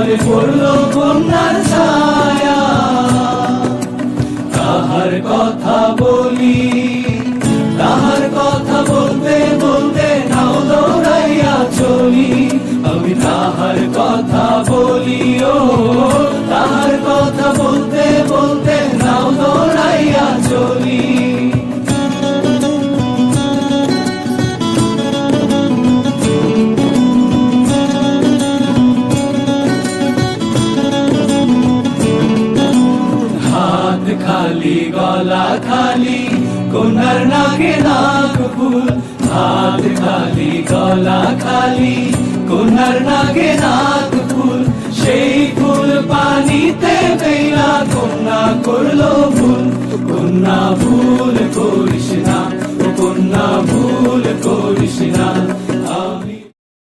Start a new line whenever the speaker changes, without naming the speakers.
ঘরে পড়লো কন্যার ছায়া। তাহার কথা বলি, তাহার কথা বলতে বলতে নাও দৌড়াইয়া চলি। আমি তাহার কথা বলি, ও তাহার কথা বলতে বলতে নাও দৌড়াইয়া চলি। হাত খালি গলা খালি কন্যার নাকে নাক ফুল। হাত খালি গলা খালি কন্যার নাকে নাক ফুল। সেই ফুল পানিতে ফেলা কন্যা করলো ভুল। কন্যা ভুল করিস না, ও কন্যা ভুল করিস না।